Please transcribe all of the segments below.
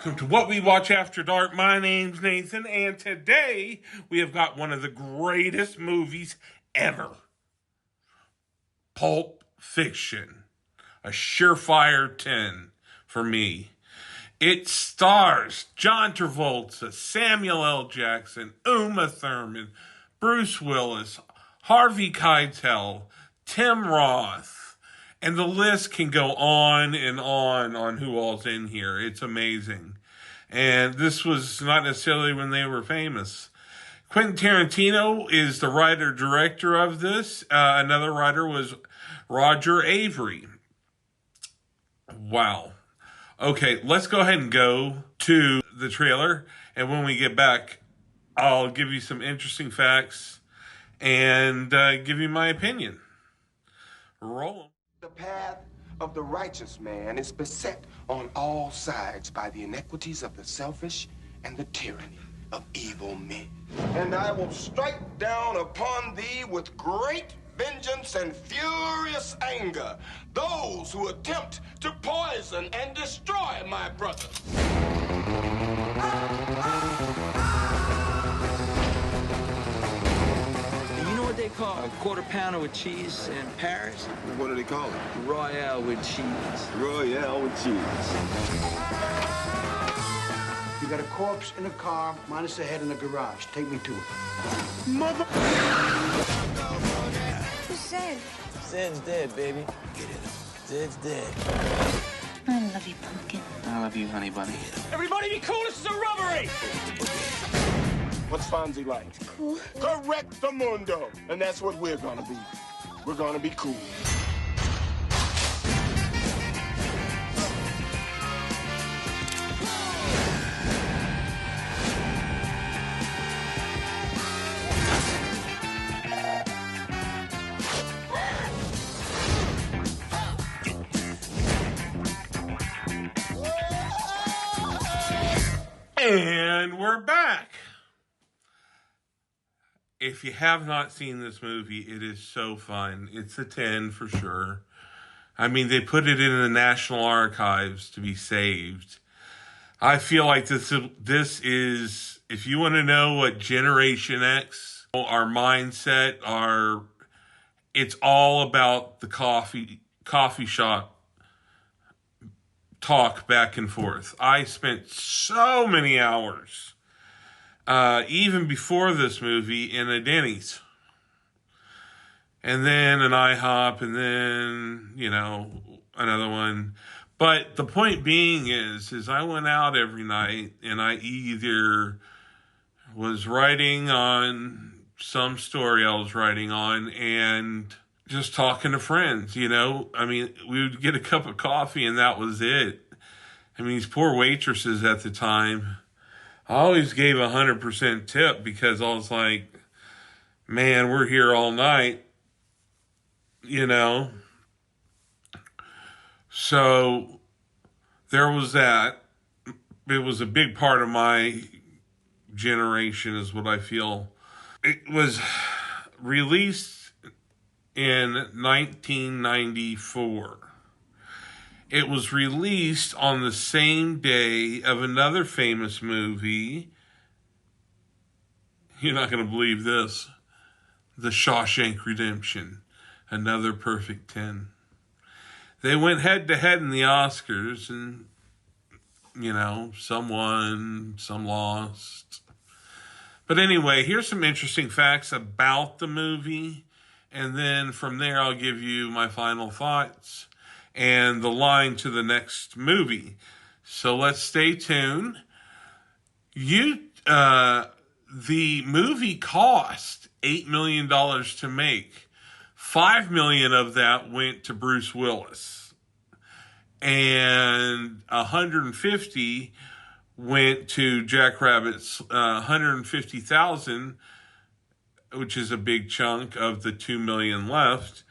Welcome to What We Watch After Dark. My name's Nathan, and today we have got one of the greatest movies ever. Pulp Fiction. A surefire 10 for me. It stars John Travolta, Samuel L. Jackson, Uma Thurman, Bruce Willis, Harvey Keitel, Tim Roth. And the list can go on and on who all's in here. It's amazing. And this was not necessarily when they were famous. Quentin Tarantino is the writer-director of this. Another writer was Roger Avery. Wow. Okay, let's go ahead and go to the trailer. And when we get back, I'll give you some interesting facts and give you my opinion. Roll 'em. The path of the righteous man is beset on all sides by the iniquities of the selfish and the tyranny of evil men. And I will strike down upon thee with great vengeance and furious anger those who attempt to poison and destroy my brother. They call a quarter pounder with cheese in Paris? What do they call it? Royale with cheese. Royale with cheese. You got a corpse in a car, minus the head in the garage. Take me to it. Mother... Who's Sid? Sid's dead, baby. Get it. Sid's dead. I love you, Pumpkin. I love you, honey bunny. Everybody be cool, this is a robbery! What's Fonzie like? Cool. Correcto mundo. And that's what we're gonna be. We're gonna be cool. And we're back. If you have not seen this movie, it is so fun. It's a 10 for sure. I mean, they put it in the National Archives to be saved. I feel like this is, if you want to know what Generation X, our mindset, it's all about the coffee shop talk back and forth. I spent so many hours even before this movie, in a Denny's. And then an IHOP, and then, another one. But the point being is I went out every night, and I either was writing on some story I was writing on, and just talking to friends, I mean, we would get a cup of coffee, and that was it. I mean, these poor waitresses at the time, I always gave 100% tip because I was like, man, we're here all night, So there was that. It was a big part of my generation is what I feel. It was released in 1994. It was released on the same day of another famous movie. You're not going to believe this. The Shawshank Redemption. Another perfect 10. They went head to head in the Oscars, and, some won, some lost. But anyway, here's some interesting facts about the movie. And then from there, I'll give you my final thoughts and the line to the next movie. So let's stay tuned. The movie cost $8 million to make. $5 million of that went to Bruce Willis. And 150 went to Jack Rabbit's 150,000, which is a big chunk of the 2 million left.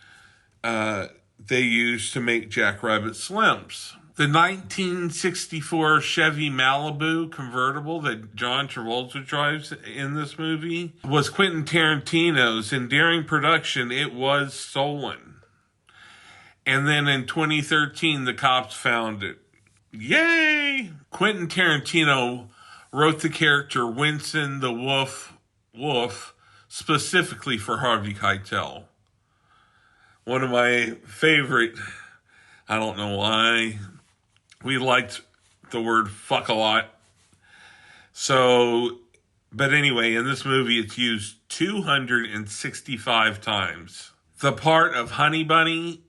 They used to make Jack Rabbit Slims. The 1964 Chevy Malibu convertible that John Travolta drives in this movie was Quentin Tarantino's, and during production, it was stolen. And then in 2013, the cops found it. Yay! Quentin Tarantino wrote the character Winston the Wolf specifically for Harvey Keitel. One of my favorite, I don't know why, we liked the word fuck a lot. So, but anyway, in this movie it's used 265 times. The part of Honey Bunny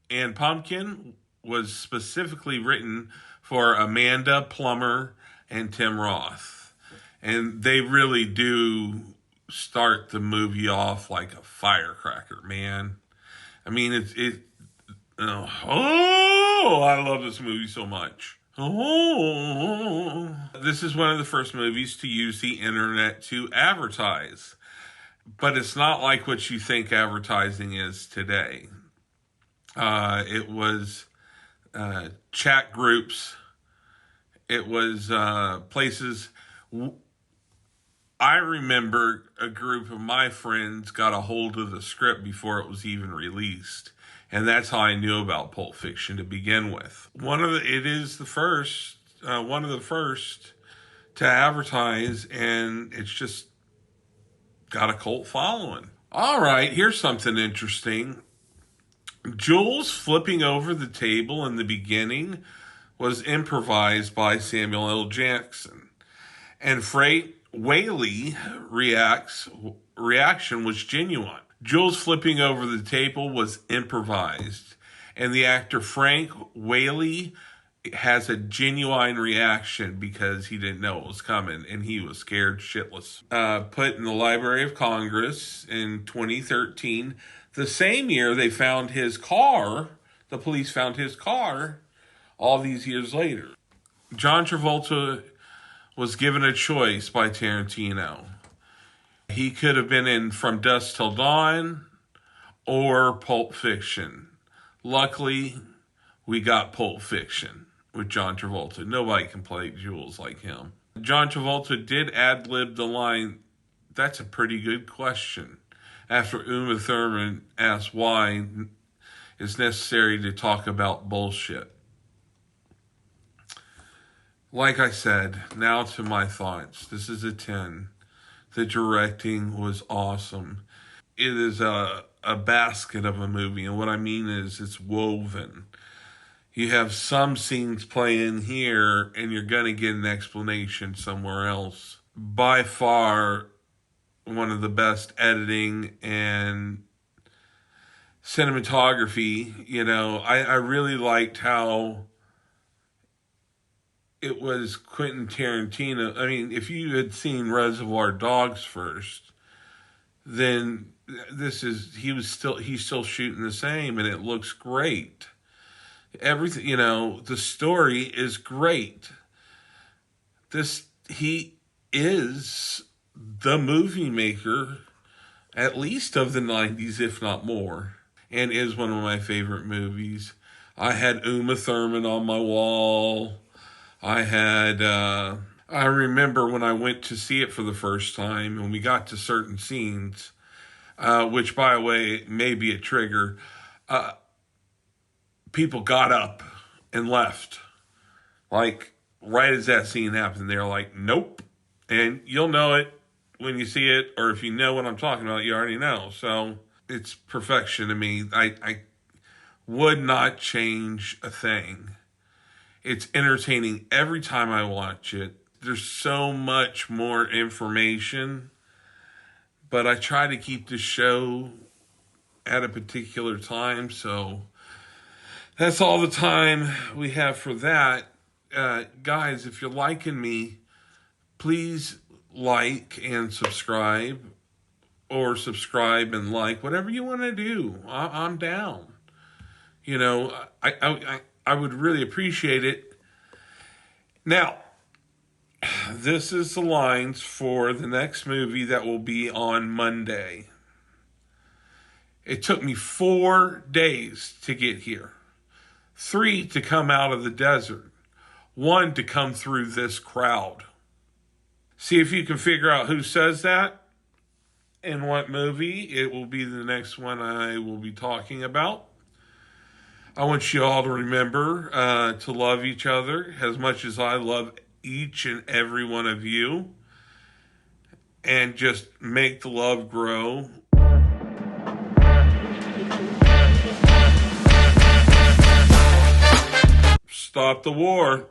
and Pumpkin was specifically written for Amanda Plummer and Tim Roth. And they really do start the movie off like a firecracker, man. I mean, I love this movie so much. Oh, this is one of the first movies to use the internet to advertise. But it's not like what you think advertising is today. It was chat groups. It was places. I remember a group of my friends got a hold of the script before it was even released. And that's how I knew about Pulp Fiction to begin with. One of the first to advertise, and it's just got a cult following. All right, here's something interesting. Jules flipping over the table in the beginning was improvised by Samuel L. Jackson. And Freight Whaley reaction was genuine. Jules flipping over the table was improvised. And the actor Frank Whaley has a genuine reaction because he didn't know it was coming and he was scared shitless. Put in the Library of Congress in 2013. The same year they found his car, the police found his car all these years later. John Travolta was given a choice by Tarantino. He could have been in From Dusk Till Dawn or Pulp Fiction. Luckily, we got Pulp Fiction with John Travolta. Nobody can play Jules like him. John Travolta did ad-lib the line, "That's a pretty good question," after Uma Thurman asked why it's necessary to talk about bullshit. Like I said, now to my thoughts. This is a 10. The directing was awesome. It is a basket of a movie, and what I mean is it's woven. You have some scenes playing here, and you're going to get an explanation somewhere else. By far, one of the best editing and cinematography. You know, I really liked how it was Quentin Tarantino. I mean, if you had seen Reservoir Dogs first, then he's still shooting the same, and it looks great. Everything, you know, the story is great. He is the movie maker, at least of the 90s, if not more, and is one of my favorite movies. I had Uma Thurman on my wall. I remember when I went to see it for the first time, and we got to certain scenes, which, by the way, may be a trigger, people got up and left. Like, right as that scene happened, they're like, nope. And you'll know it when you see it, or if you know what I'm talking about, you already know. So, it's perfection to me. I would not change a thing. It's entertaining every time I watch it. There's so much more information, but I try to keep the show at a particular time, so that's all the time we have for that. Guys, if you're liking me, please like and subscribe, or subscribe and like, whatever you want to do. I'm down. You know, I would really appreciate it. Now, this is the lines for the next movie that will be on Monday. It took me 4 days to get here. 3 to come out of the desert. 1 to come through this crowd. See if you can figure out who says that and what movie. It will be the next one I will be talking about. I want you all to remember to love each other as much as I love each and every one of you. And just make the love grow. Stop the war.